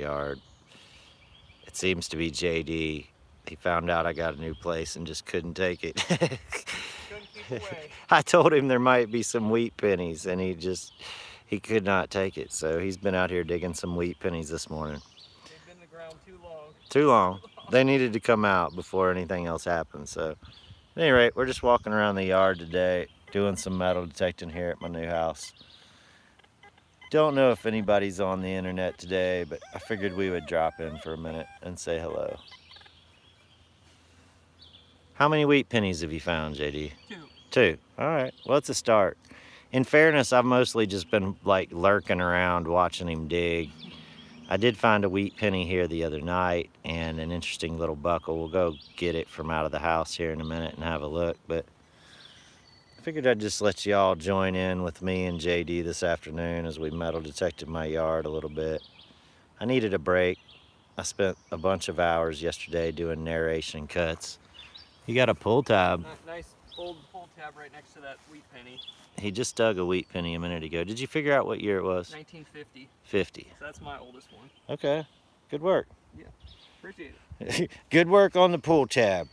yard. It seems to be JD. He found out I got a new place and just couldn't take it. Couldn't keep away. I told him there might be some wheat pennies, and he could not take it. So he's been out here digging some wheat pennies this morning. They've been in the ground too long. Too long. They needed to come out before anything else happened. So at any rate, we're just walking around the yard today, doing some metal detecting here at my new house. Don't know if anybody's on the internet today, but I figured we would drop in for a minute and say hello. How many wheat pennies have you found, JD? Two. All right. Well, it's a start. In fairness, I've mostly just been like lurking around watching him dig. I did find a wheat penny here the other night and an interesting little buckle. We'll go get it from out of the house here in a minute and have a look, but I figured I'd just let y'all join in with me and JD this afternoon as we metal detected my yard a little bit. I needed a break. I spent a bunch of hours yesterday doing narration cuts. You got a pull tab. Nice old pull tab right next to that wheat penny. He just dug a wheat penny a minute ago. Did you figure out what year it was? 1950. 50. So that's my oldest one. Okay, good work. Yeah, appreciate it. Good work on the pull tab.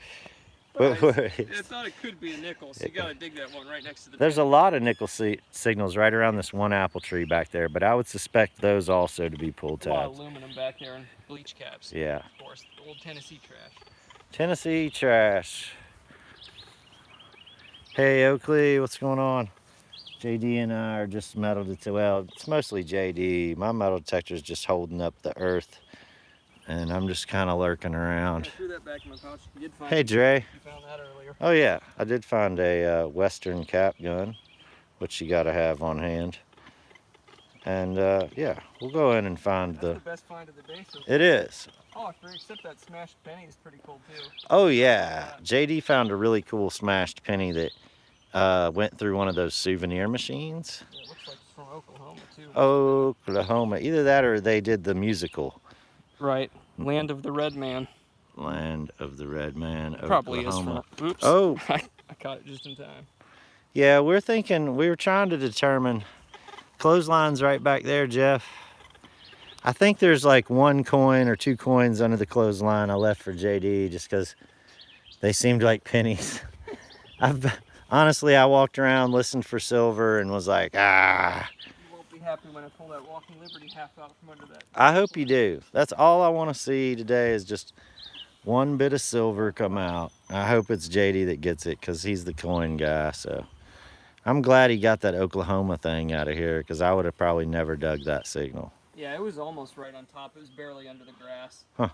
I thought it could be a nickel, so you gotta dig that one right next to the There's a lot of nickel signals right around this one apple tree back there, but I would suspect those also to be pull tabs. A lot of aluminum back there and bleach caps. Yeah. Of course, the old Tennessee trash. Tennessee trash. Hey Oakley, what's going on? JD and I are just metal detecting. Well, it's mostly JD. My metal detector is just holding up the earth, and I'm just kind of lurking around. I threw that back in my pouch. You did find Hey Dre. You found that earlier. Oh yeah, I did find a Western cap gun, which you got to have on hand. And yeah, we'll go in and find That's the best find of the day so far. It is. Oh, except that smashed penny is pretty cool too. Oh yeah, JD found a really cool smashed penny that went through one of those souvenir machines. Yeah, it looks like it's from Oklahoma too. Oklahoma, either that or they did the musical. Right, Land of the Red Man. Land of the Red Man, Oklahoma. Probably is from. Oops. Oh, I caught it just in time. Yeah, we were trying to determine. Clothesline's right back there, Jeff. I think there's like 1 coin or 2 coins under the clothesline I left for JD just because they seemed like pennies. Honestly, I walked around, listened for silver, and was like, ah. You won't be happy when I pull that Walking Liberty half out from under that. I hope you do. That's all I want to see today is just 1 bit of silver come out. I hope it's JD that gets it because he's the coin guy. So I'm glad he got that Oklahoma thing out of here because I would have probably never dug that signal. Yeah, it was almost right on top. It was barely under the grass. Huh.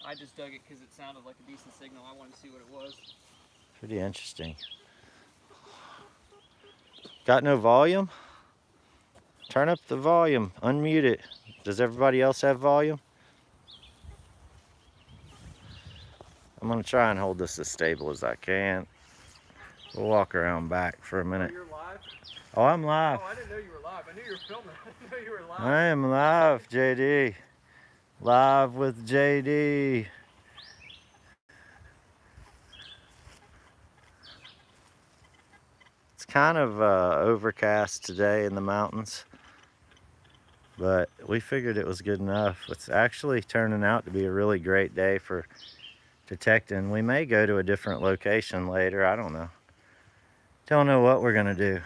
I just dug it because it sounded like a decent signal. I wanted to see what it was. Pretty interesting. Got no volume? Turn up the volume. Unmute it. Does everybody else have volume? I'm going to try and hold this as stable as I can. We'll walk around back for a minute. Oh, you're live? Oh, I'm live. Oh, I didn't know you were live. I knew you were filming. I didn't know you were live. I am live, JD. Live with JD. It's kind of overcast today in the mountains, but we figured it was good enough. It's actually turning out to be a really great day for detecting. We may go to a different location later. I don't know. Don't know what we're gonna do.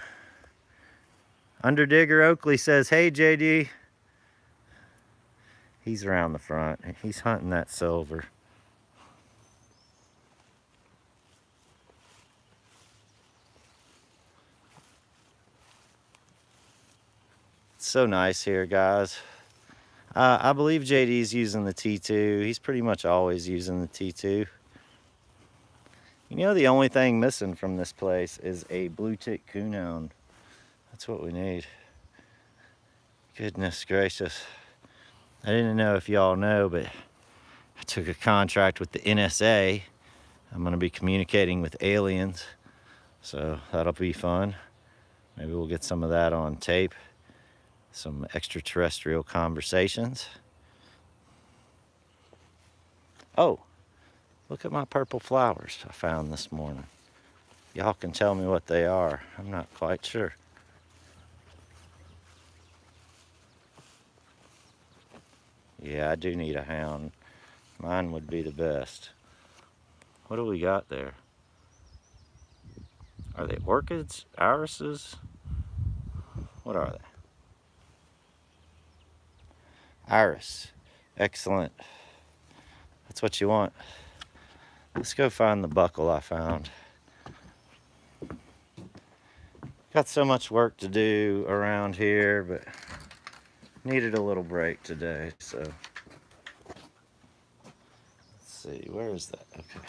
Underdigger Oakley says, hey JD. He's around the front. He's hunting that silver. It's so nice here, guys. I believe JD's using the T2. He's pretty much always using the T2. You know, the only thing missing from this place is a blue tick coonhound. That's what we need. Goodness gracious. I didn't know if y'all know, but I took a contract with the NSA. I'm going to be communicating with aliens, so that'll be fun. Maybe we'll get some of that on tape. Some extraterrestrial conversations. Oh, look at my purple flowers I found this morning. Y'all can tell me what they are. I'm not quite sure. Yeah, I do need a hound. Mine would be the best. What do we got there? Are they orchids? Irises? What are they? Iris. Excellent. That's what you want. Let's go find the buckle I found. Got so much work to do around here, but needed a little break today, so. Let's see, where is that? Okay.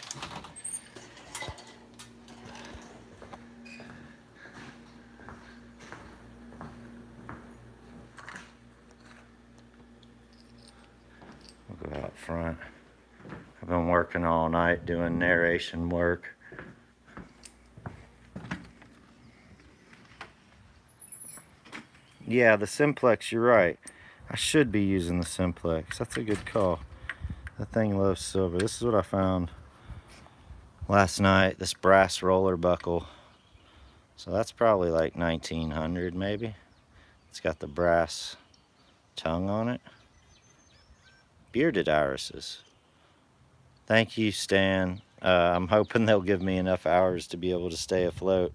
We'll go out front. I've been working all night doing narration work. Yeah, the simplex, you're right. I should be using the simplex. That's a good call. That thing loves silver. This is what I found last night, this brass roller buckle. So that's probably like 1900 maybe. It's got the brass tongue on it. Bearded irises. Thank you, Stan. I'm hoping they'll give me enough hours to be able to stay afloat.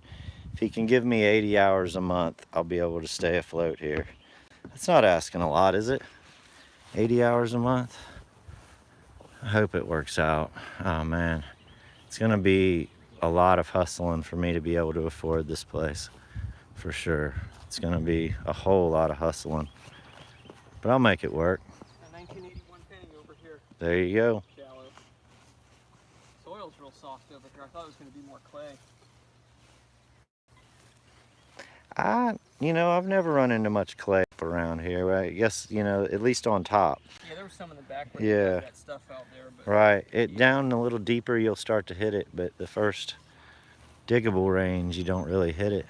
If he can give me 80 hours a month, I'll be able to stay afloat here. That's not asking a lot, is it? 80 hours a month? I hope it works out. Oh man, it's gonna be a lot of hustling for me to be able to afford this place, for sure. It's gonna be a whole lot of hustling, but I'll make it work. A 1981 penny over here. There you go. Shallow. Soil's real soft over here. I thought it was gonna be more clay. You know, I've never run into much clay up around here, right? I guess, you know, at least on top. Yeah, there was some in the back where Yeah. that stuff out there. But Right. It down a little deeper, you'll start to hit it, but the first diggable range, you don't really hit it.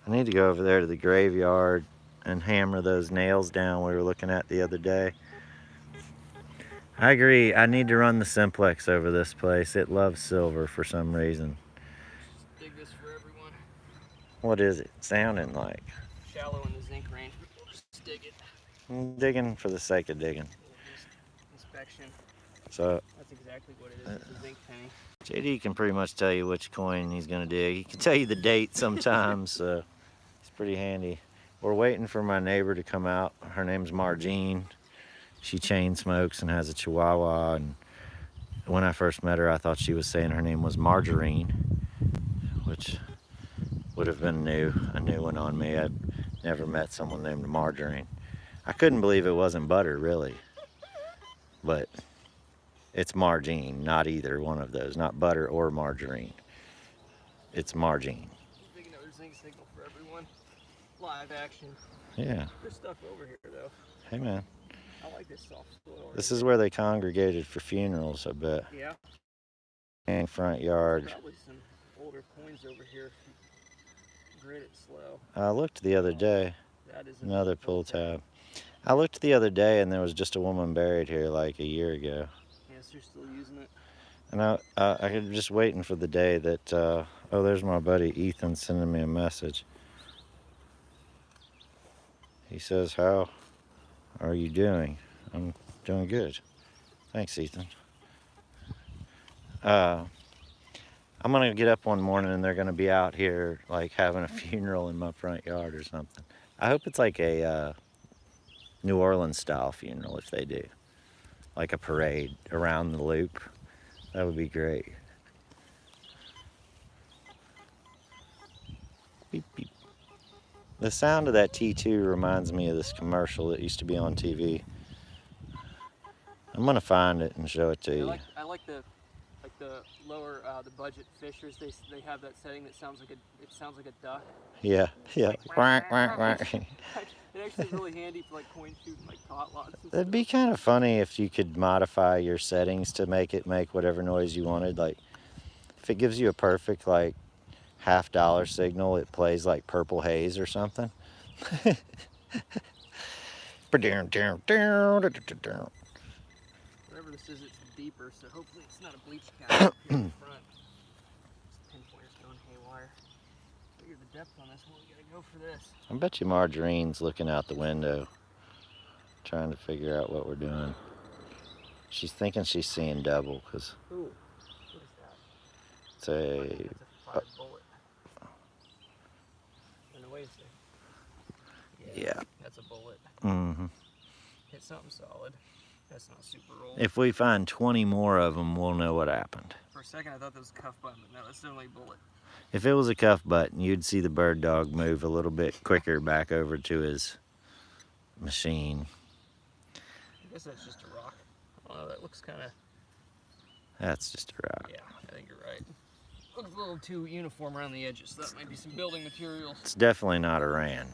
I need to go over there to the graveyard and hammer those nails down we were looking at the other day. I agree. I need to run the simplex over this place. It loves silver for some reason. Dig this for everyone. What is it sounding like? Shallow in the zinc range, but we'll just dig it. I'm digging for the sake of digging. Inspection. So That's exactly what it is. It's a zinc penny. JD can pretty much tell you which coin he's gonna dig. He can tell you the date sometimes, so it's pretty handy. We're waiting for my neighbor to come out. Her name's Margene. She chain smokes and has a Chihuahua, and when I first met her, I thought she was saying her name was Margarine, which would have been a new one on me. I'd never met someone named Margarine. I couldn't believe it wasn't butter, really. But it's Margene, not either one of those, not butter or margarine. It's Margene. Dig another zinc signal for everyone. Live action. Yeah. There's stuff over here though. Hey man. I like this soft soil. This is where they congregated for funerals, I bet. Yeah. And front yard. Probably some older coins over here. Grit it slow. I looked the other day. That is Another pull tab. I looked the other day and there was just a woman buried here like a year ago. Yes, you're still using it. And I'm just waiting for the day that, oh, there's my buddy Ethan sending me a message. He says, how are you doing? I'm doing good. Thanks, Ethan. I'm gonna get up one morning and they're gonna be out here like having a funeral in my front yard or something. I hope it's like a New Orleans style funeral if they do. Like a parade around the loop. That would be great. Beep, beep. The sound of that T2 reminds me of this commercial that used to be on TV. I'm gonna find it and show it to you. I like the lower the budget fishers. They have that setting that sounds like a duck. Yeah, yeah. Like, Quack, quack, quack. It actually is really handy for like coin shooting, like tot lots. It'd be kind of funny if you could modify your settings to make it make whatever noise you wanted. Like, if it gives you a perfect like $50 signal, it plays like Purple Haze or something. Whatever this is, it's deeper, so hopefully it's not a bleach cap up here in the front. This pinpointer's going haywire. Figure the depth on this one, we gotta go for this. I bet you Marjorie's looking out the window. trying to figure out what we're doing. She's thinking she's seeing double because Ooh, what is that? it's a. That's a 5 bullet. And wait a second. Yeah. That's a bullet. Mm-hmm. Hit something solid. That's not super roll. If we find 20 more of them, we'll know what happened. For a second, I thought that was a cuff button, but no, that's definitely a bullet. If it was a cuff button, you'd see the BirdDogg move a little bit quicker back over to his machine. I guess that's just a rock. Oh, that looks kind of... That's just a rock. Yeah, I think you're right. Looks a little too uniform around the edges, so that might be some building materials. It's definitely not a ran.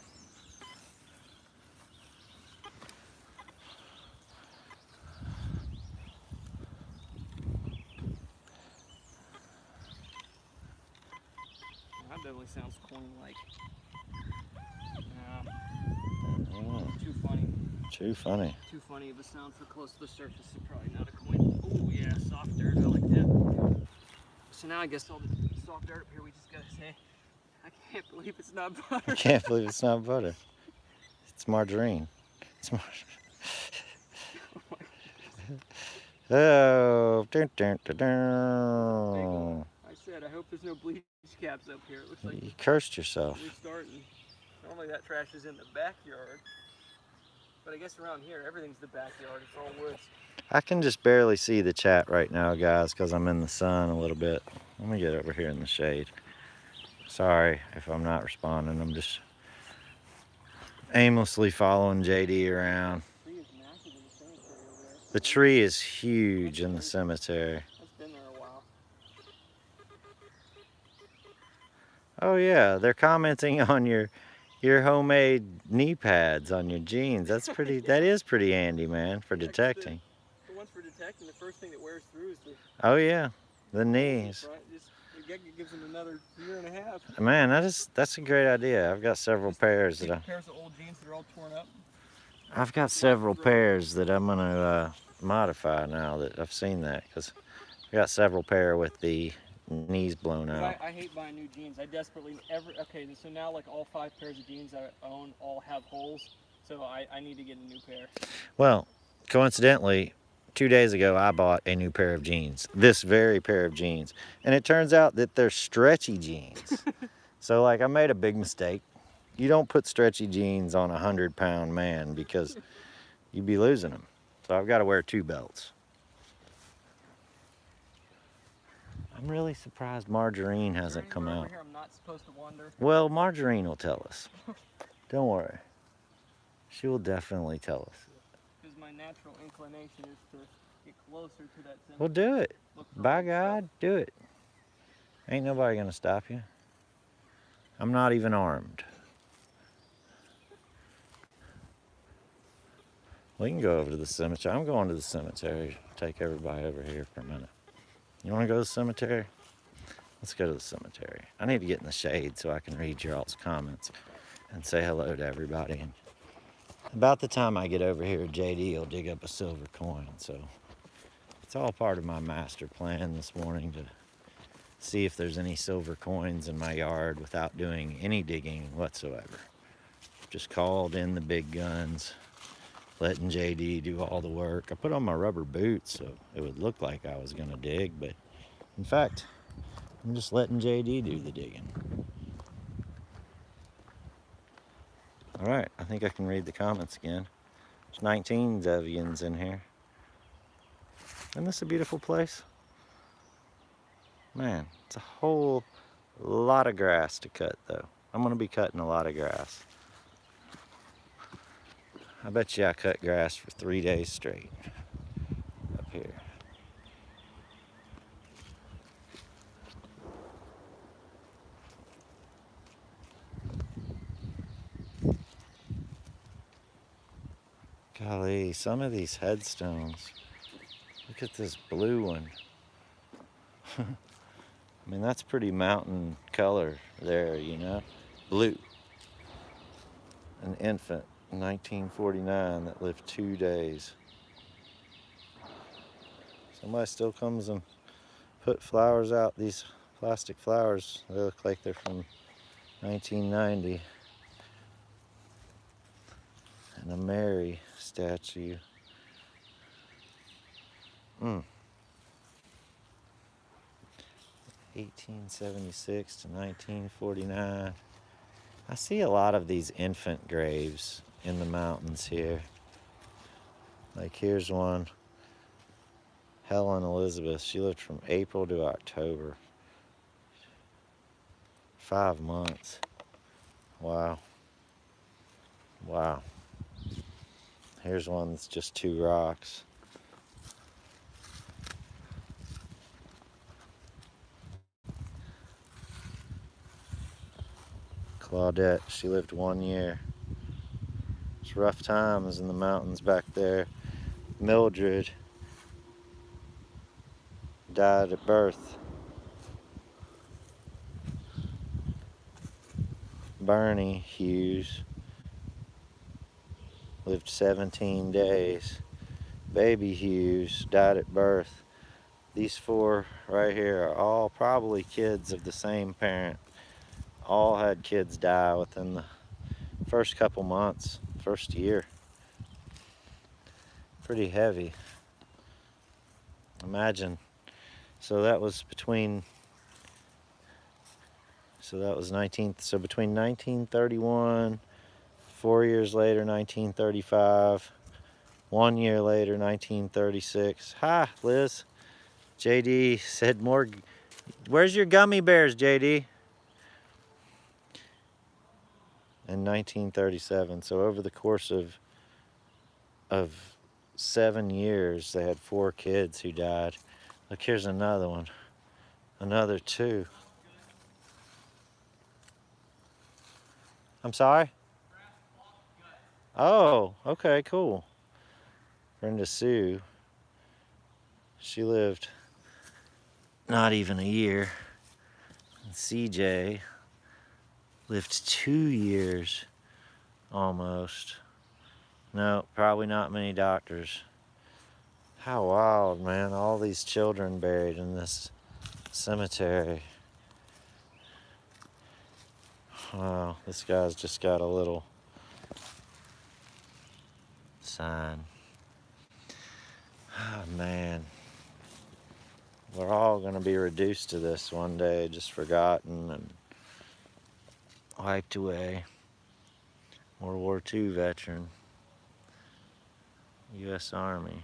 That definitely sounds coin-like. Too funny. Too funny. Too funny of a sound for close to the surface. It's probably not a coin. Oh yeah, soft dirt. I like that. So now I guess all the soft dirt up here, we just gotta say, I can't believe it's not butter. I can't believe it's not butter. It's margarine. It's Oh, dun, dun, dun, dun. I said, I hope there's no bleach caps up here. It looks like You cursed yourself. we're starting. Normally that trash is in the backyard. But I guess around here, everything's the backyard. It's all woods. I can just barely see the chat right now, guys, because I'm in the sun a little bit. Let me get over here in the shade. Sorry if I'm not responding. I'm just aimlessly following JD around. The tree is huge in the cemetery. It's been there a while. Oh yeah, they're commenting on your homemade knee pads on your jeans. That's pretty. That is pretty handy, man, for detecting. The ones for detecting, the first thing that wears through is the... Oh yeah, the knees. It gives them another year and a half. Man, that's a great idea. I've got several pairs that Pairs of old jeans that are all torn up. I've got several pairs that I'm gonna modify now that I've seen that, because I got several pair with the knees blown out. I hate buying new jeans. I desperately okay, so now like all 5 pairs of jeans I own all have holes, so I need to get a new pair. Well, coincidentally, 2 days ago I bought a new pair of jeans, this very pair of jeans, and it turns out that they're stretchy jeans. So like, I made a big mistake. You don't put stretchy jeans on a 100-pound man because you'd be losing them. So I've got to wear 2 belts. I'm really surprised Margarine hasn't come out. Here I'm not supposed to wander. Well, Margarine will tell us. Don't worry. She will definitely tell us. Because my natural inclination is to get closer to that center. Well, do it. By God, do it. Ain't nobody gonna stop you. I'm not even armed. We can go over to the cemetery. I'm going to the cemetery. Take everybody over here for a minute. You want to go to the cemetery? Let's go to the cemetery. I need to get in the shade so I can read your all's comments and say hello to everybody. And about the time I get over here, JD will dig up a silver coin. So it's all part of my master plan this morning to see if there's any silver coins in my yard without doing any digging whatsoever. Just called in the big guns, letting JD do all the work. I put on my rubber boots so it would look like I was gonna dig, but in fact, I'm just letting JD do the digging. All right, I think I can read the comments again. There's 19 Zevians in here. Isn't this a beautiful place? Man, it's a whole lot of grass to cut though. I'm gonna be cutting a lot of grass. I bet you I cut grass for 3 days straight up here. Golly, some of these headstones. Look at this blue one. I mean, that's pretty mountain color there, you know? Blue. An infant. 1949 that lived 2 days. Somebody still comes and put flowers out. These plastic flowers, they look like they're from 1990. And a Mary statue. 1876 to 1949. I see a lot of these infant graves in the mountains here. Like here's one, Helen Elizabeth. She lived from April to October. 5 months. Wow. Wow. Here's one that's just 2 rocks. Claudette, she lived 1 year. It's rough times in the mountains back there. Mildred died at birth. Bernie Hughes lived 17 days. Baby Hughes died at birth. These 4 right here are all probably kids of the same parent. All had kids die within the first couple months, first year. Pretty heavy. Imagine. So that was between 1931, 4 years later, 1935, 1 year later, 1936. Hi, Liz. JD said more. Where's your gummy bears, JD? In 1937. So over the course of 7 years, they had 4 kids who died. Look, here's another one. Another 2. I'm sorry? Oh, okay, cool. Brenda Sue. She lived not even a year. And CJ lived 2 years almost. No, probably not many doctors. How wild, man. All these children buried in this cemetery. Wow, this guy's just got a little sign. Oh, man. We're all going to be reduced to this one day, just forgotten and wiped away. World War II veteran. U.S. Army.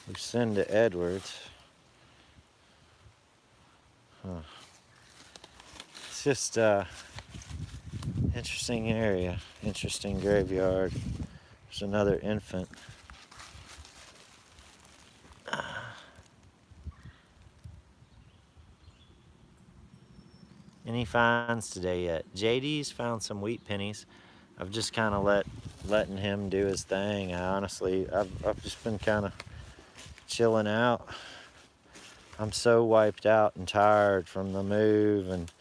Lucinda Edwards. Huh. It's just interesting area, interesting graveyard. There's another infant. Any finds today yet? JD's found some wheat pennies. I've just kind of letting him do his thing. I've just been kind of chilling out. I'm so wiped out and tired from the move, and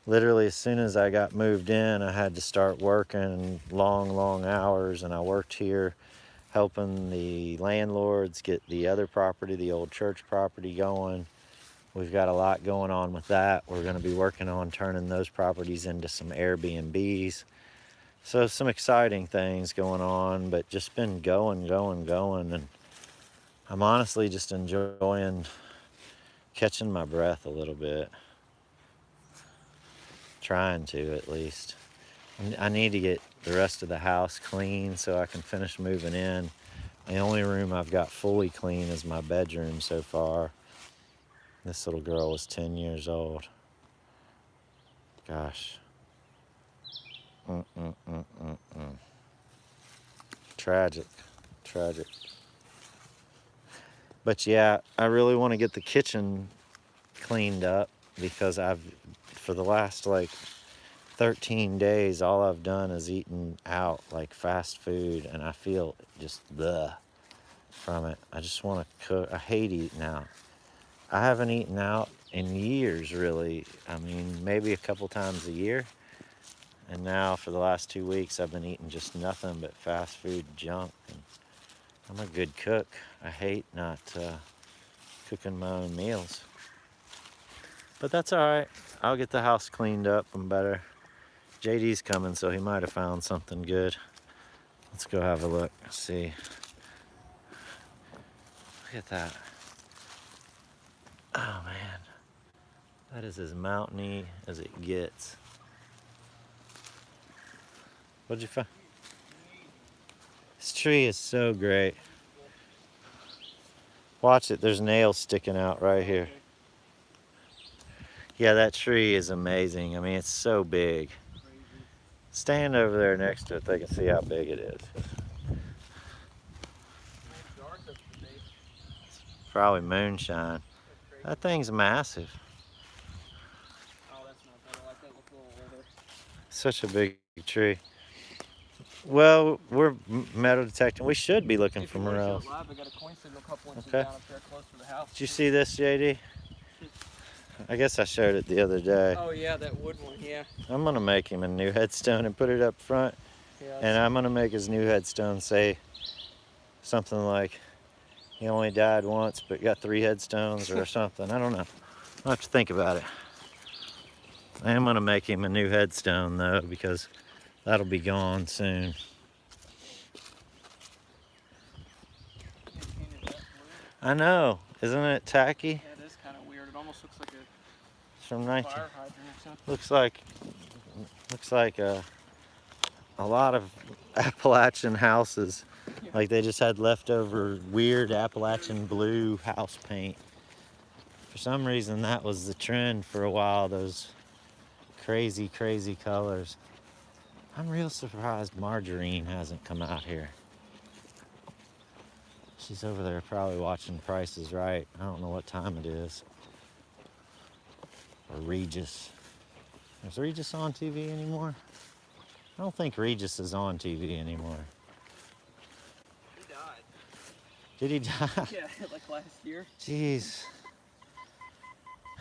literally as soon as I got moved in, I had to start working long hours, and I worked here helping the landlords get the other property, the old church property, going. We've got a lot going on with that. We're going to be working on turning those properties into some Airbnbs. So some exciting things going on, but just been going, and I'm honestly just enjoying catching my breath a little bit. Trying to, at least. I need to get the rest of the house clean so I can finish moving in. The only room I've got fully clean is my bedroom so far. This little girl was 10 years old. Gosh. Tragic. But yeah, I really want to get the kitchen cleaned up because for the last 13 days, all I've done is eaten out, like fast food, and I feel just bleh from it. I just want to cook. I hate eating out. I haven't eaten out in years, really. I mean, maybe a couple times a year. And now for the last 2 weeks, I've been eating just nothing but fast food junk. And I'm a good cook. I hate not cooking my own meals. But that's all right. I'll get the house cleaned up and better. JD's coming, so he might have found something good. Let's go have a look. See. Look at that. Oh man, that is as mountainy as it gets. What'd you find? This tree is so great. Watch it, there's nails sticking out right here. Yeah, that tree is amazing. I mean, it's so big. Stand over there next to it, they can see how big it is. Probably moonshine. That thing's massive. Oh, that's not bad. I like that little older. Such a big tree. Well, we're metal detecting. We should be looking for morels. Live, I got a coin signal a couple inches Okay. down up there close to the house. Did you see this, JD? I guess I showed it the other day. Oh yeah, that wood one, yeah. I'm gonna make him a new headstone and put it up front. Yeah, And I'm gonna make his new headstone say something like, he only died once but got 3 headstones or something. I don't know. I'll have to think about it. I am gonna make him a new headstone though, because that'll be gone soon. I know, isn't it tacky? Yeah, it is kind of weird. It almost looks like a It's from 19. fire hydrant or something. Looks like a lot of Appalachian houses. Yeah. Like they just had leftover weird Appalachian blue house paint. For some reason, that was the trend for a while. Those crazy, crazy colors. I'm real surprised Margarine hasn't come out here. She's over there probably watching Price is Right. I don't know what time it is. Or Regis. Is Regis on TV anymore? I don't think Regis is on TV anymore. He died. Did he die? Yeah, like last year. Jeez.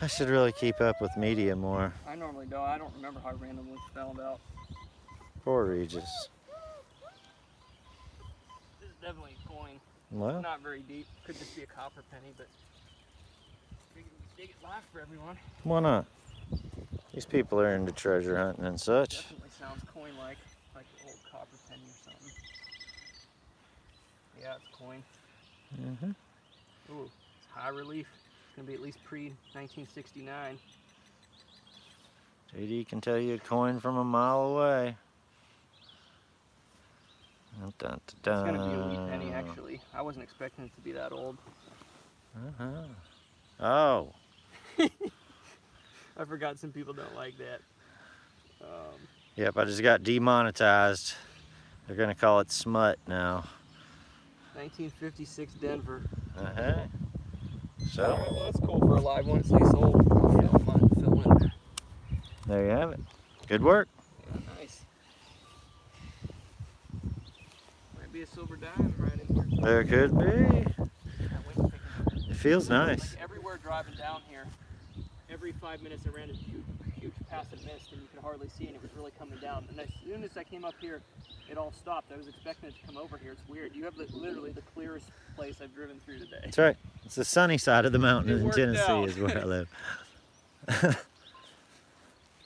I should really keep up with media more. I normally don't. I don't remember how I randomly found out. Poor Regis. This is definitely a coin. Well, Not very deep. Could just be a copper penny, but we can dig it live for everyone. why not? These people are into treasure hunting and such. Definitely sounds coin-like, like an old copper penny or something. Yeah, it's coin. Ooh, it's high relief. It's gonna be at least pre-1969. JD can tell you a coin from a mile away. Dun, dun, It's gonna be a dun. wee penny, actually. I wasn't expecting it to be that old. Oh. I forgot some people don't like that. Yep, I just got demonetized. They're gonna call it smut now. 1956 Denver. So, Well, that's cool for a live one. It's at least old. Yeah, fun to fill in. there you have it. Good work. Yeah, nice. Might be a silver diamond right in here. There could be. That wind's picking up. It feels nice. Like everywhere driving down here, every 5 minutes I ran a huge pass of mist and you could hardly see, and it was really coming down. And as soon as I came up here, it all stopped. I was expecting it to come over here. It's weird. You have literally the clearest place I've driven through today. That's right. It's the sunny side of the mountain It in worked Tennessee out. is where I live. Alrighty,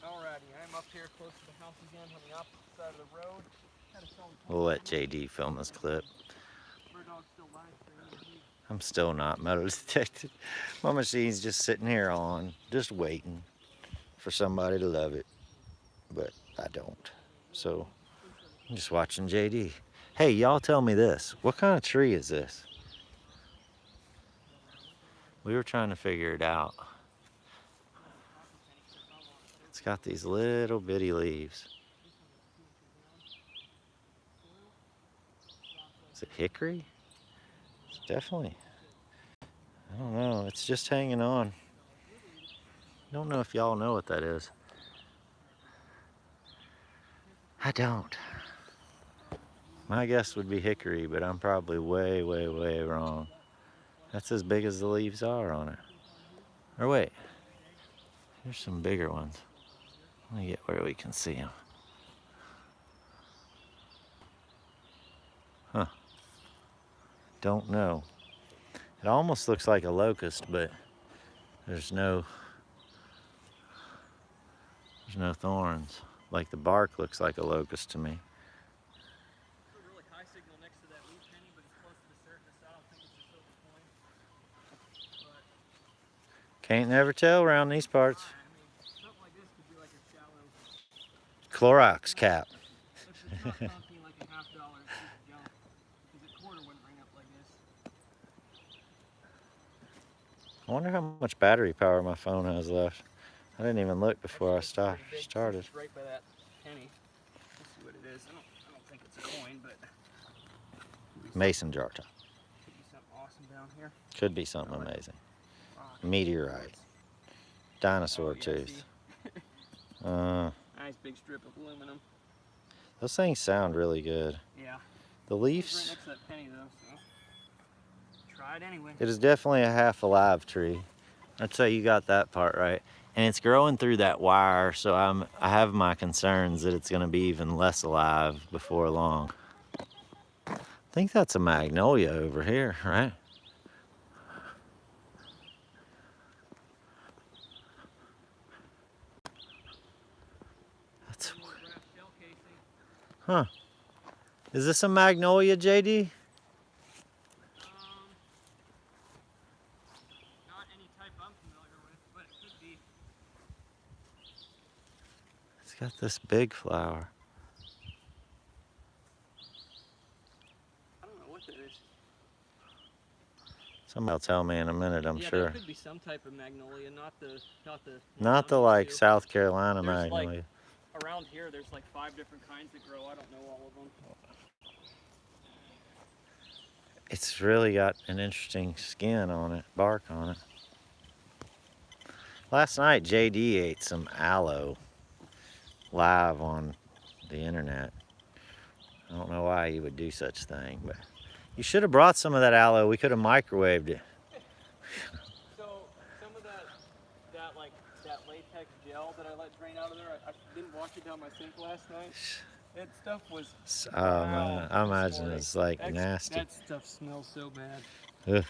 I'm up here close to the house again on the opposite side of the road. We'll let JD film this clip. BirdDogg still live streaming. I'm still not metal detected. My machine's just sitting here on, just waiting for somebody to love it. But I don't. So I'm just watching JD. Hey, y'all tell me this. What kind of tree is this? We were trying to figure it out. It's got these little bitty leaves. Is it hickory? It's definitely. I don't know. It's just hanging on. I don't know if y'all know what that is. I don't. My guess would be hickory, but I'm probably way, way, way wrong. That's as big as the leaves are on it. Or wait, here's some bigger ones. Let me get where we can see them. Huh. Don't know. It almost looks like a locust, but there's no thorns. Like the bark looks like a locust to me. It's a really high signal next to that wheat penny, but it's close to the surface. I don't think it's a silver coin. But Can't never tell around these parts. I mean, something like this could be like a shallow. Clorox cap. If it's not funky like a $50, it's just junk. Because a quarter wouldn't ring up like this. I wonder how much battery power my phone has left. I didn't even look before I started. It's right by that penny. Let's see what it is. I don't think it's a coin, but Mason jar top. could be something awesome down here. Could be something I like amazing. Rock. Meteorite. Dinosaur Oh, yeah, tooth. see? Nice big strip of aluminum. Those things sound really good. Yeah. The It's right leaves, next to that penny though, so try it anyway. it is definitely a half alive tree. I'd say you got that part right. And it's growing through that wire, so I have my concerns that it's gonna be even less alive before long. I think that's a magnolia over here, right? That's, More brass shell casing. huh. Is this a magnolia, JD? Not any type I'm familiar with, but it could be. It's got this big flower. I don't know what that is. Somebody will tell me in a minute, I'm Yeah, sure. that could be some type of magnolia, Not the like too. South Carolina There's, like, magnolia. Around here, there's like 5 different kinds that grow. I don't know all of them. It's really got an interesting skin on it, bark on it. Last night, JD ate some aloe live on the internet. I don't know why he would do such a thing, but you should have brought some of that aloe. We could have microwaved it. So some of that latex gel that I let drain out of there, I didn't wash it down my sink last night. That stuff was. Man, I imagine it's like nasty. That stuff smells so bad. Ugh.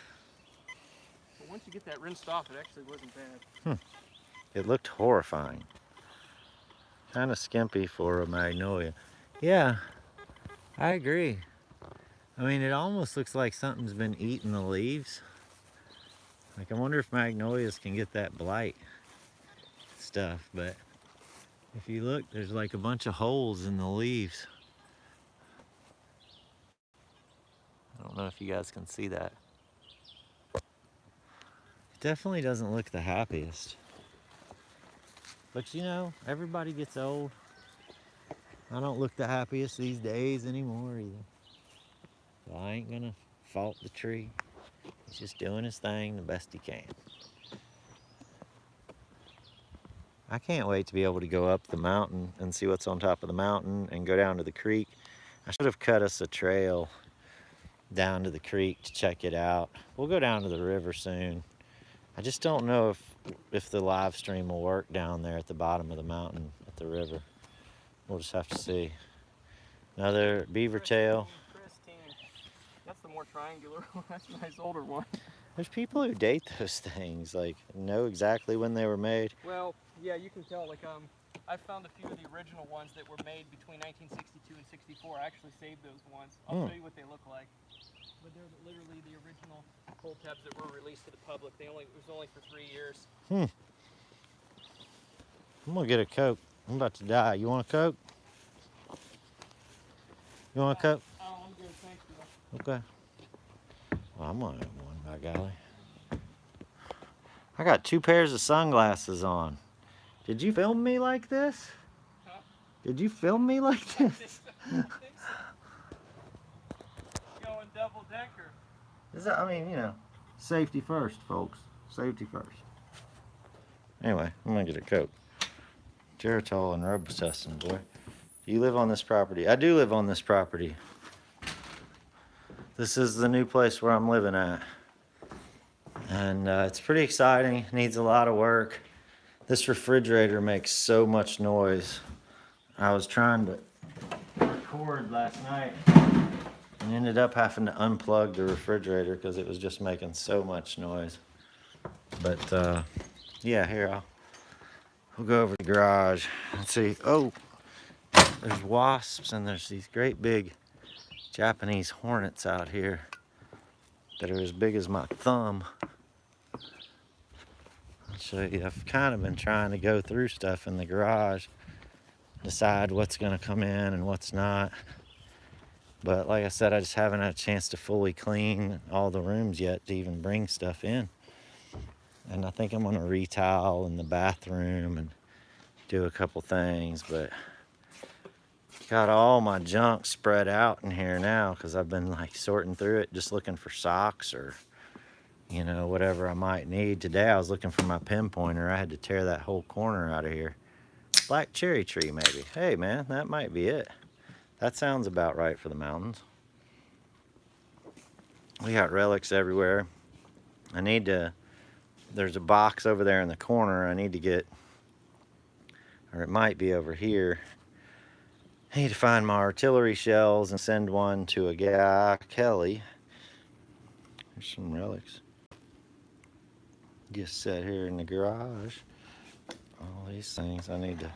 But once you get that rinsed off, it actually wasn't bad. It looked horrifying. Kind of skimpy for a magnolia. Yeah, I agree. I mean, it almost looks like something's been eating the leaves. Like, I wonder if magnolias can get that blight stuff, but if you look, there's like a bunch of holes in the leaves. I don't know if you guys can see that. It definitely doesn't look the happiest. But you know, everybody gets old. I don't look the happiest these days anymore either. So I ain't gonna fault the tree. He's just doing his thing the best he can. I can't wait to be able to go up the mountain and see what's on top of the mountain and go down to the creek. I should have cut us a trail down to the creek to check it out. We'll go down to the river soon. I just don't know if the live stream will work down there at the bottom of the mountain at the river. We'll just have to see. Another beaver tail. That's the more triangular one. That's a nice older one. There's people who date those things, like know exactly when they were made. Well, yeah, you can tell. Like, I found a few of the original ones that were made between 1962 and 64. I actually saved those ones. I'll show you what they look like. But they're literally the original pull tabs that were released to the public. It was only for 3 years. I'm gonna get a Coke. I'm about to die. You want a Coke? You want a Coke? Oh, I'm good. Thanks, Bill. Okay. Well, I'm gonna have one, by golly. I got 2 pairs of sunglasses on. Did you film me like this? Huh? Did you film me like this? Going double decker. Is that, I mean, you know, safety first, folks. Safety first. Anyway, I'm gonna get a Coke. Geritol and Robitussin, boy. Do you live on this property? I do live on this property. This is the new place where I'm living at. And it's pretty exciting, needs a lot of work. This refrigerator makes so much noise. I was trying to record last night And ended up having to unplug the refrigerator because it was just making so much noise. But yeah, here we'll go over to the garage and see. Oh, there's wasps and there's these great big Japanese hornets out here that are as big as my thumb. I'll show you. I've kind of been trying to go through stuff in the garage, decide what's going to come in and what's not. But like I said, I just haven't had a chance to fully clean all the rooms yet to even bring stuff in. And I think I'm going to retile in the bathroom and do a couple things, but got all my junk spread out in here now because I've been like sorting through it, just looking for socks or, you know, whatever I might need. Today I was looking for my pinpointer. I had to tear that whole corner out of here. Black cherry tree maybe. Hey man, that might be it. That sounds about right for the mountains. We got relics everywhere. I need to, there's a box over there in the corner I need to get, or it might be over here. I need to find my artillery shells and send one to a guy, Kelly. There's some relics. Just set here in the garage. All these things I need to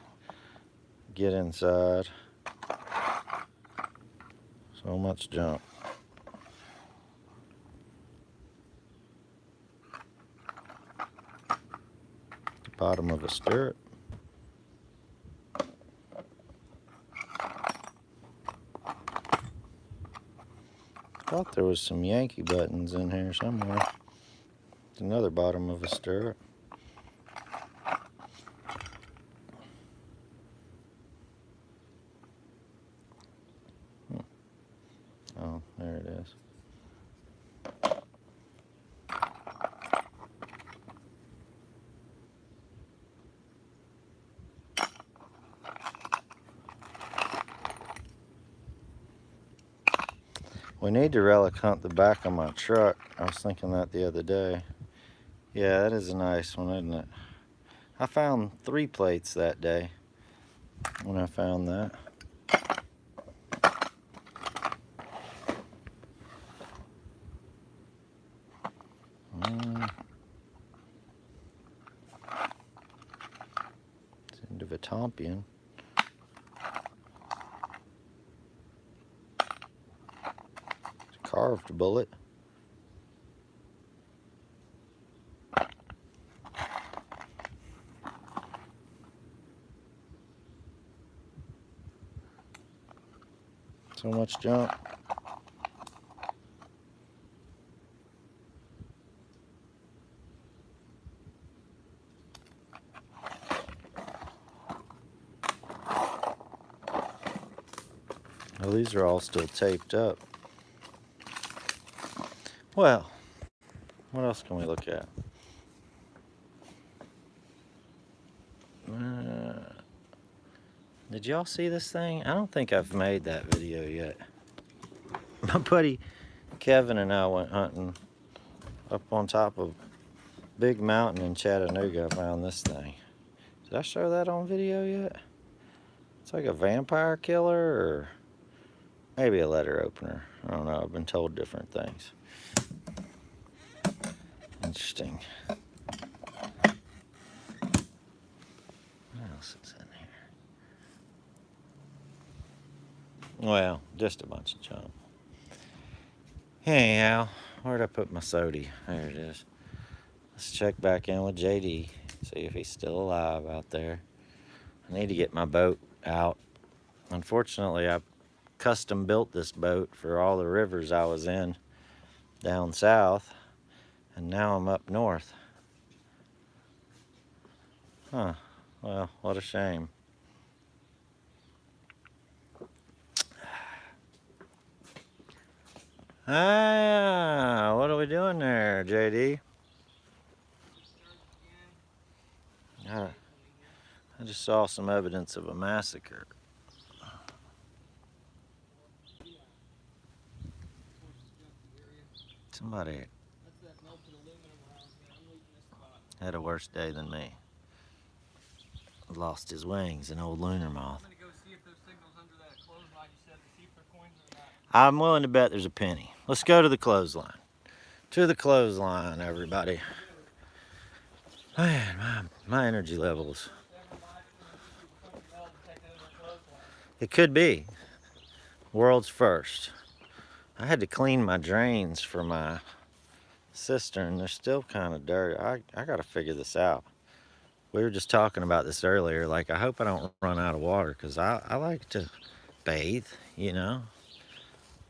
get inside. So much junk. The bottom of a stirrup. Thought there was some Yankee buttons in here somewhere. It's another bottom of a stirrup. Oh, there it is. We need to relic hunt the back of my truck. I was thinking that the other day. Yeah, that is a nice one, isn't it? I found 3 plates that day when I found that. It's into Vitompian. Carved bullet. So much junk. Well, these are all still taped up. Well, what else can we look at? Did y'all see this thing? I don't think I've made that video yet. My buddy Kevin and I went hunting up on top of a big mountain in Chattanooga. I found this thing. Did I show that on video yet? It's like a vampire killer or maybe a letter opener. I don't know. I've been told different things. Interesting. What else is in here? Well, just a bunch of junk. Anyhow, where'd I put my sody? There it is. Let's check back in with JD, see if he's still alive out there. I need to get my boat out. Unfortunately, I custom built this boat for all the rivers I was in down south, and now I'm up north. Huh, well, what a shame. Ah, what are we doing there, JD? I just saw some evidence of a massacre. Somebody had a worse day than me. Lost his wings, an old lunar moth. I'm willing to bet there's a penny. Let's go to the clothesline. To the clothesline, everybody. Man, my energy levels. It could be. World's first. I had to clean my drains for my cistern. They're still kind of dirty. I got to figure this out. We were just talking about this earlier. Like, I hope I don't run out of water because I like to bathe, you know.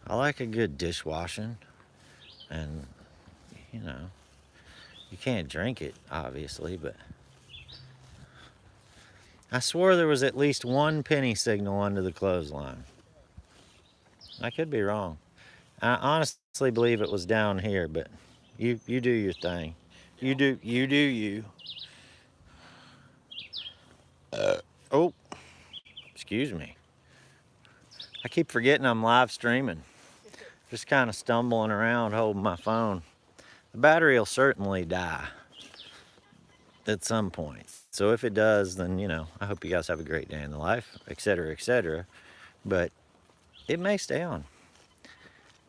I like a good dishwashing. And, you know, you can't drink it, obviously, but I swore there was at least one penny signal under the clothesline. I could be wrong. I honestly believe it was down here, but you do your thing. You do you. Oh, excuse me. I keep forgetting I'm live streaming. Just kind of stumbling around holding my phone. The battery will certainly die at some point. So if it does, then, you know, I hope you guys have a great day in the life, etc., etc. But it may stay on.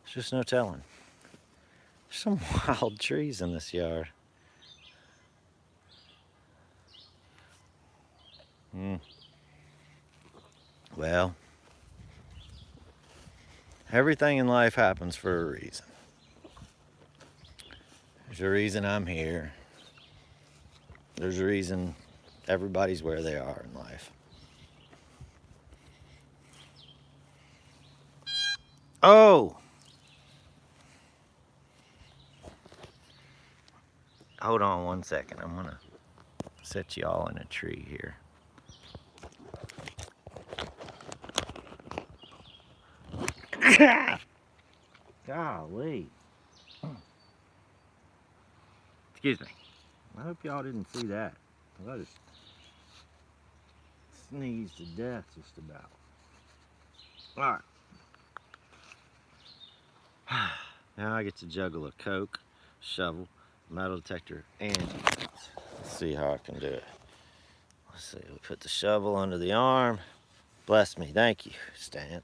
There's just no telling. There's some wild trees in this yard. Well, everything in life happens for a reason. There's a reason I'm here. There's a reason everybody's where they are in life. Oh! Hold on one second. I'm gonna set you all in a tree here. Golly. Excuse me. I hope y'all didn't see that. I just sneezed to death just about. Alright. Now I get to juggle a Coke, shovel, metal detector, and let's see how I can do it. Let's see, we put the shovel under the arm. Bless me, thank you, Stan.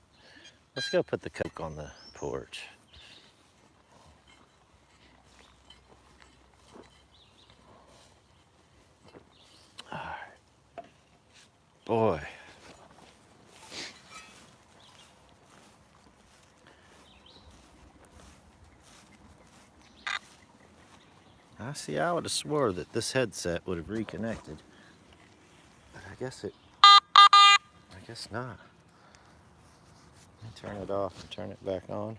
Let's go put the Coke on the porch. All right. Boy. I would have swore that this headset would have reconnected. But I guess not. Let me turn it off and turn it back on.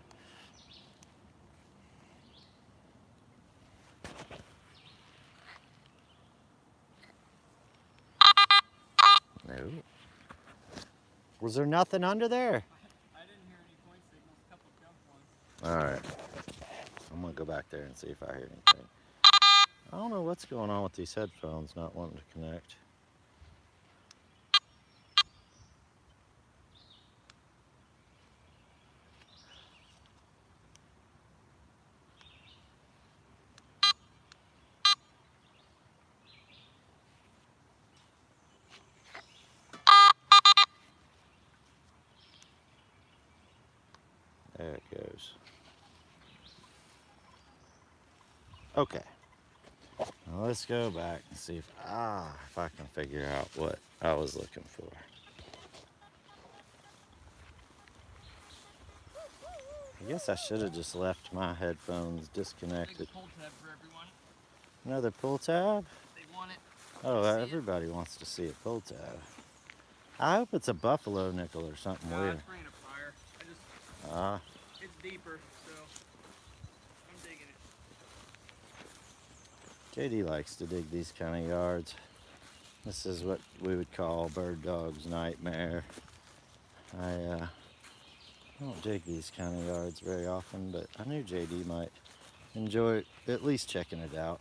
No. Was there nothing under there? I didn't hear any point signals, a couple of jump ones. All right. I'm gonna go back there and see if I hear anything. I don't know what's going on with these headphones not wanting to connect. There it goes. Okay. Now let's go back and see if I can figure out what I was looking for. I guess I should have just left my headphones disconnected. Big pull tab for everyone. Another pull tab? They want it. Oh, everybody wants to see a pull tab. I hope it's a buffalo nickel or something weird. It's bringing a fire. It's deeper, so I'm digging it. JD likes to dig these kind of yards. This is what we would call BirdDogg's nightmare. I don't dig these kind of yards very often, but I knew JD might enjoy at least checking it out.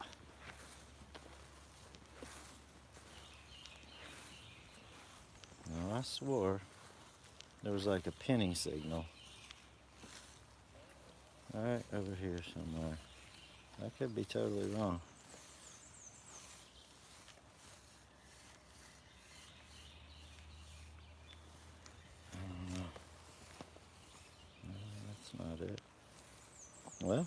Now, I swore there was like a penny signal right over here somewhere. I could be totally wrong. I don't know. Let's That's not it. Well,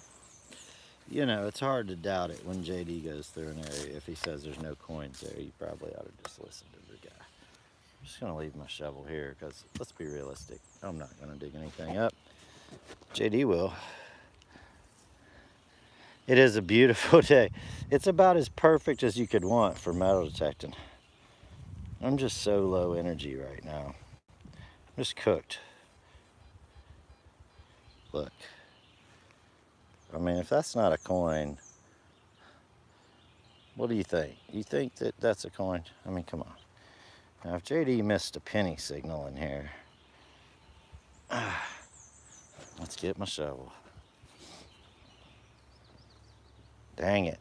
you know, it's hard to doubt it when JD goes through an area. If he says there's no coins there, you probably ought to just listen to the guy. I'm just gonna leave my shovel here because let's be realistic. I'm not gonna dig anything up. JD will. It is a beautiful day. It's about as perfect as you could want for metal detecting. I'm just so low energy right now. I'm just cooked. Look. I mean, if that's not a coin, what do you think? You think that that's a coin? I mean, come on. Now, if JD missed a penny signal in here, let's get my shovel. Dang it.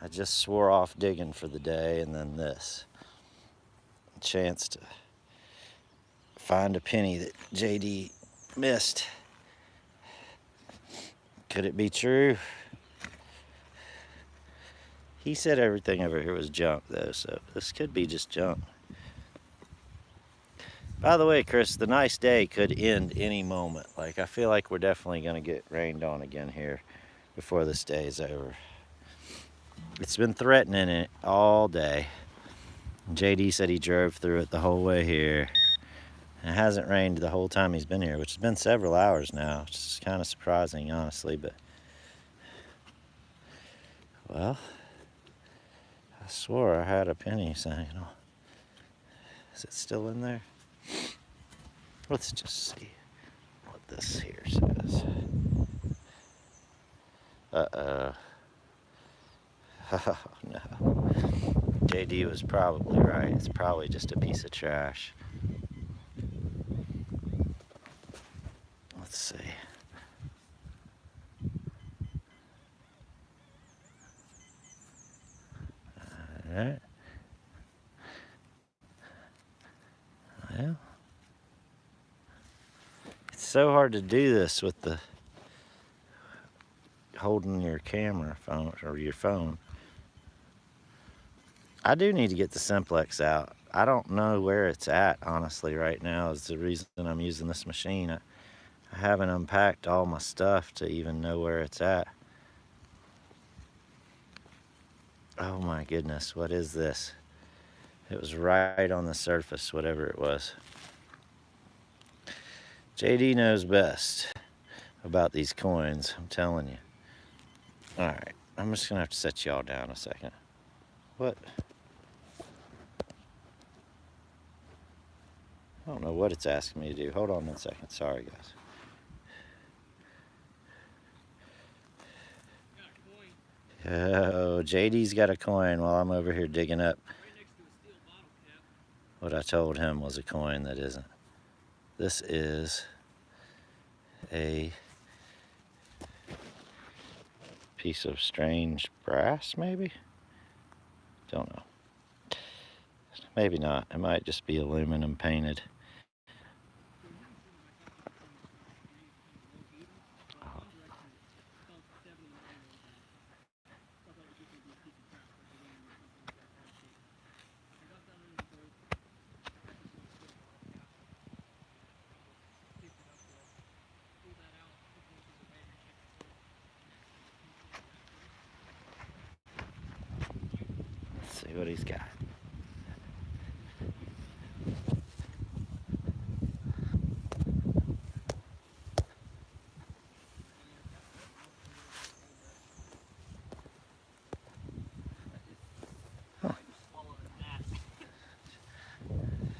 I just swore off digging for the day, and then this. A chance to find a penny that JD missed. Could it be true? He said everything over here was junk, though, so this could be just junk. By the way, Chris, the nice day could end any moment. Like, I feel like we're definitely going to get rained on again here before this day is over. It's been threatening it all day. JD said he drove through it the whole way here. It hasn't rained the whole time he's been here, which has been several hours now, which is kind of surprising, honestly, but well, I swore I had a penny signal. Is it still in there? Let's just see what this here says. Uh-oh. Oh, no. JD was probably right. It's probably just a piece of trash. Let's see. All right. Well, it's so hard to do this with the holding your camera phone or your phone. I do need to get the simplex out. I don't know where it's at, honestly, right now is the reason I'm using this machine. I haven't unpacked all my stuff to even know where it's at. Oh my goodness, what is this? It was right on the surface, whatever it was. JD knows best about these coins, I'm telling you. All right, I'm just gonna have to set y'all down a second. What? I don't know what it's asking me to do. Hold on one second. Sorry, guys. Oh, JD's got a coin while I'm over here digging up what I told him was a coin that isn't. This is a piece of strange brass, maybe? Don't know. Maybe not. It might just be aluminum painted. Let's see what he's got.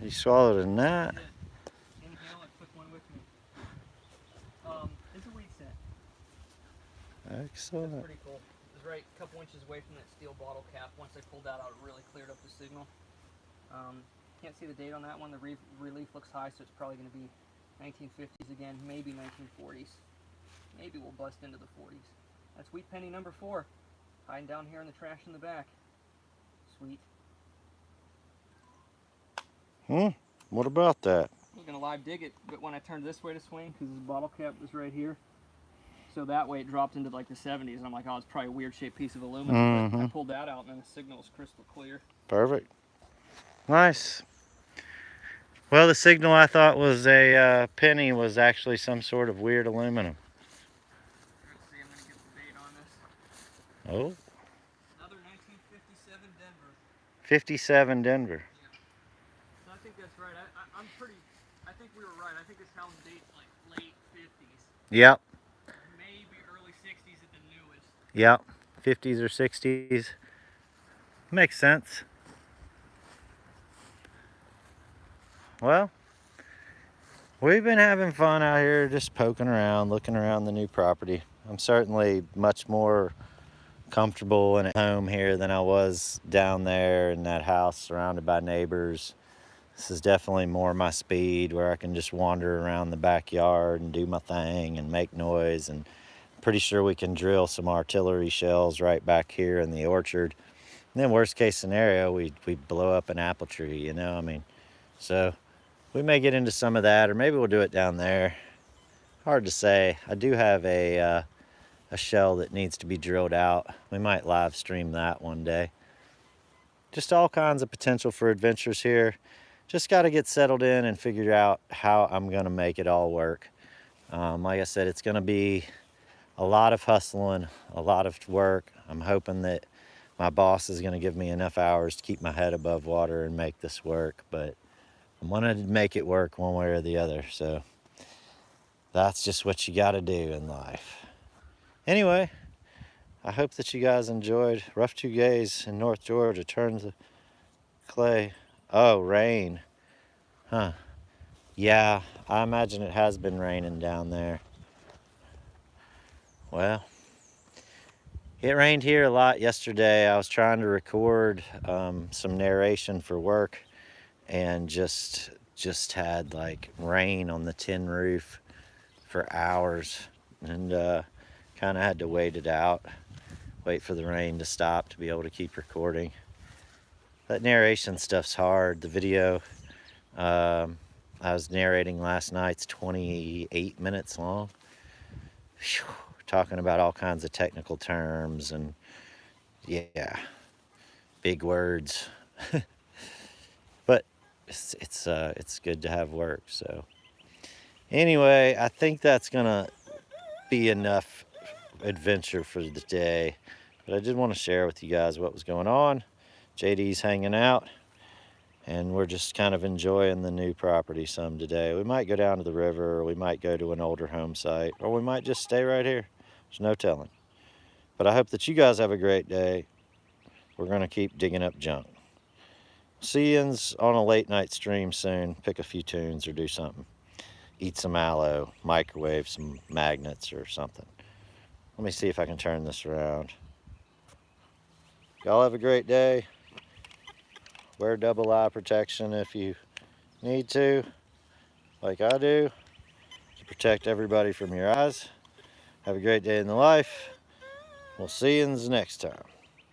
He swallowed a gnat. Inhale, I took one with me. It's a weed scent. Excellent. That's pretty cool. It was right a couple inches away from that steel bottle cap. Once I pulled that out, it really cleared up the signal. Can't see the date on that one. The relief looks high, so it's probably going to be 1950s again, maybe 1940s. Maybe we'll bust into the 40s. That's wheat penny number 4, hiding down here in the trash in the back. Sweet. What about that? I was going to live dig it, but when I turned this way to swing, because this bottle cap was right here, so that way it dropped into like the 70s, and I'm like, oh, it's probably a weird shaped piece of aluminum. But I pulled that out, and then the signal was crystal clear. Perfect. Nice. Well, the signal I thought was a penny was actually some sort of weird aluminum. Let's see, I'm gonna get the date on this. Oh. Another 1957 Denver. 57 Denver. Yeah. So I think that's right. I'm pretty. I think we were right. I think this hound's date's like late 50s. Yep. Maybe early 60s at the newest. Yep. 50s or 60s. Makes sense. Well, we've been having fun out here just poking around, looking around the new property. I'm certainly much more comfortable and at home here than I was down there in that house surrounded by neighbors. This is definitely more my speed, where I can just wander around the backyard and do my thing and make noise. And I'm pretty sure we can drill some artillery shells right back here in the orchard. And then worst case scenario, we blow up an apple tree, you know, I mean, so we may get into some of that, or maybe we'll do it down there. Hard to say. I do have a shell that needs to be drilled out. We might live stream that one day. Just all kinds of potential for adventures here. Just got to get settled in and figure out how I'm going to make it all work. Like I said, it's going to be a lot of hustling, a lot of work. I'm hoping that my boss is going to give me enough hours to keep my head above water and make this work, but I'm going to make it work one way or the other. So that's just what you got to do in life. Anyway, I hope that you guys enjoyed. Rough 2 days in North Georgia. Turn the clay. Oh, rain. Huh. Yeah, I imagine it has been raining down there. Well, it rained here a lot yesterday. I was trying to record some narration for work, and just had like rain on the tin roof for hours, and kind of had to wait it out, wait for the rain to stop to be able to keep recording. That narration stuff's hard. The video I was narrating last night's 28 minutes long. Whew, talking about all kinds of technical terms and yeah, big words. But it's good to have work. So anyway, I think that's gonna be enough adventure for the day. But I did want to share with you guys what was going on. JD's hanging out, and we're just kind of enjoying the new property some today. We might go down to the river, or we might go to an older home site, or we might just stay right here. There's no telling. But I hope that you guys have a great day. We're going to keep digging up junk. See yous on a late night stream soon. Pick a few tunes or do something. Eat some aloe, microwave some magnets or something. Let me see if I can turn this around. Y'all have a great day. Wear double eye protection if you need to, like I do, to protect everybody from your eyes. Have a great day in the life. We'll see you next time.